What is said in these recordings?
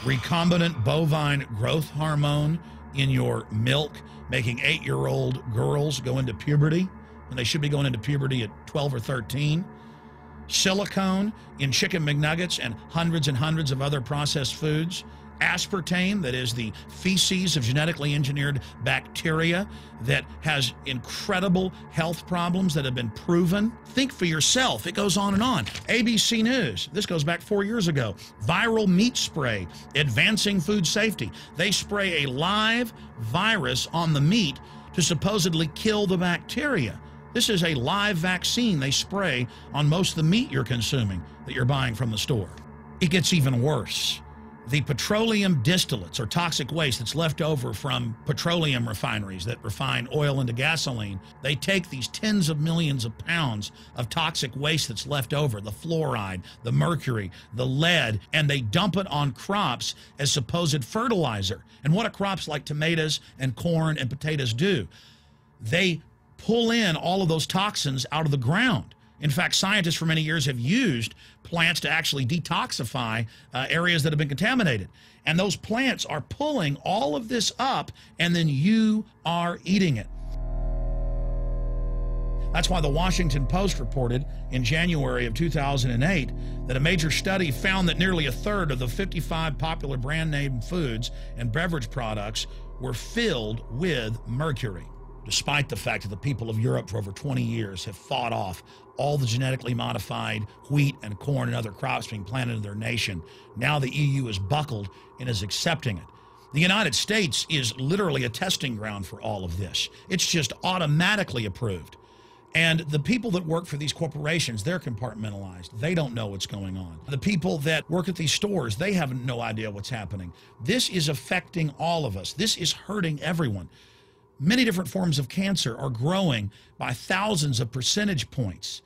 recombinant bovine growth hormone in your milk, making 8-year-old girls go into puberty when they should be going into puberty at 12 or 13. Silicone in chicken McNuggets and hundreds of other processed foods. Aspartame, that is the feces of genetically engineered bacteria that has incredible health problems that have been proven. Think for yourself. It goes on and on. ABC News, this goes back 4 years ago. Viral meat spray, advancing food safety. They spray a live virus on the meat to supposedly kill the bacteria. This is a live vaccine they spray on most of the meat you're consuming that you're buying from the store. It gets even worse. The petroleum distillates, or toxic waste that's left over from petroleum refineries that refine oil into gasoline, they take these tens of millions of pounds of toxic waste that's left over, the fluoride, the mercury, the lead, and they dump it on crops as supposed fertilizer. And what do crops like tomatoes and corn and potatoes do? They pull in all of those toxins out of the ground. In fact, scientists for many years have used plants to actually detoxify areas that have been contaminated. And those plants are pulling all of this up, and then you are eating it. That's why the Washington Post reported in January of 2008 that a major study found that nearly a third of the 55 popular brand name foods and beverage products were filled with mercury. Despite the fact that the people of Europe for over 20 years have fought off all the genetically modified wheat and corn and other crops being planted in their nation, now the EU is buckled and is accepting it. The United States is literally a testing ground for all of this. It's just automatically approved. And the people that work for these corporations, they're compartmentalized. They don't know what's going on. The people that work at these stores, they have no idea what's happening. This is affecting all of us. This is hurting everyone. Many different forms of cancer are growing by thousands of percentage points.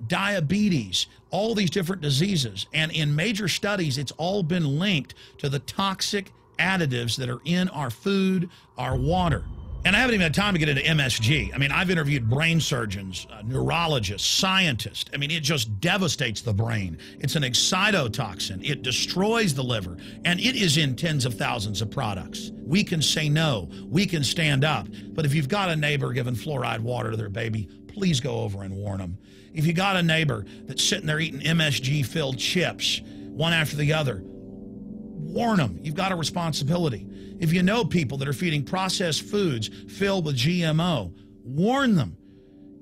Diabetes, all these different diseases. And in major studies, it's all been linked to the toxic additives that are in our food, our water. And I haven't even had time to get into MSG. I mean, I've interviewed brain surgeons, neurologists, scientists. I mean, it just devastates the brain. It's an excitotoxin. It destroys the liver, and it is in tens of thousands of products. We can say no. We can stand up. But if you've got a neighbor giving fluoride water to their baby, please go over and warn them. If you got a neighbor that's sitting there eating MSG-filled chips, one after the other, warn them. You've got a responsibility. If you know people that are feeding processed foods filled with GMO, warn them.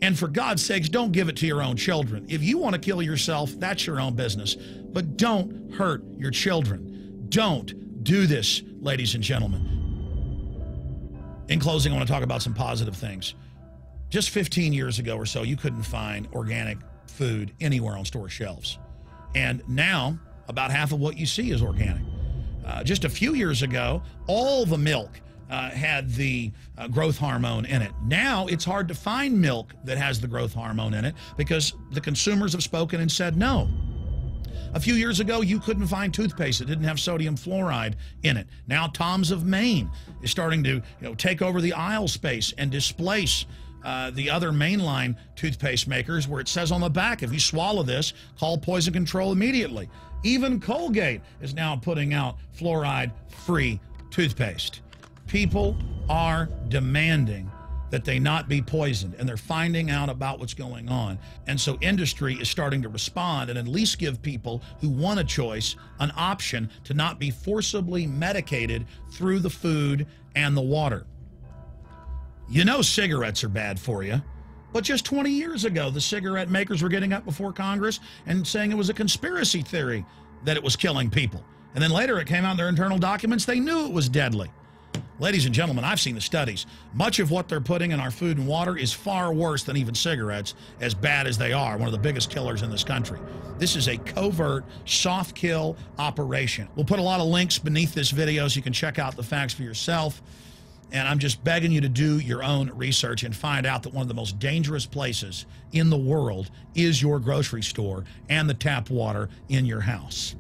And for God's sakes, don't give it to your own children. If you want to kill yourself, that's your own business. But don't hurt your children. Don't do this, ladies and gentlemen. In closing, I want to talk about some positive things. Just 15 years ago or so, you couldn't find organic food anywhere on store shelves. And now, about half of what you see is organic. Just a few years ago, all the milk had the growth hormone in it. Now it's hard to find milk that has the growth hormone in it because the consumers have spoken and said no. A few years ago, you couldn't find toothpaste that didn't have sodium fluoride in it. Now Tom's of Maine is starting to take over the aisle space and displace the other mainline toothpaste makers, where it says on the back, if you swallow this, call poison control immediately. Even Colgate is now putting out fluoride-free toothpaste. People are demanding that they not be poisoned, and they're finding out about what's going on. And so industry is starting to respond and at least give people who want a choice an option to not be forcibly medicated through the food and the water. You know cigarettes are bad for you. But just 20 years ago, the cigarette makers were getting up before Congress and saying it was a conspiracy theory that it was killing people. And then later it came out in their internal documents, they knew it was deadly. Ladies and gentlemen, I've seen the studies. Much of what they're putting in our food and water is far worse than even cigarettes, as bad as they are, one of the biggest killers in this country. This is a covert, soft kill operation. We'll put a lot of links beneath this video so you can check out the facts for yourself. And I'm just begging you to do your own research and find out that one of the most dangerous places in the world is your grocery store and the tap water in your house.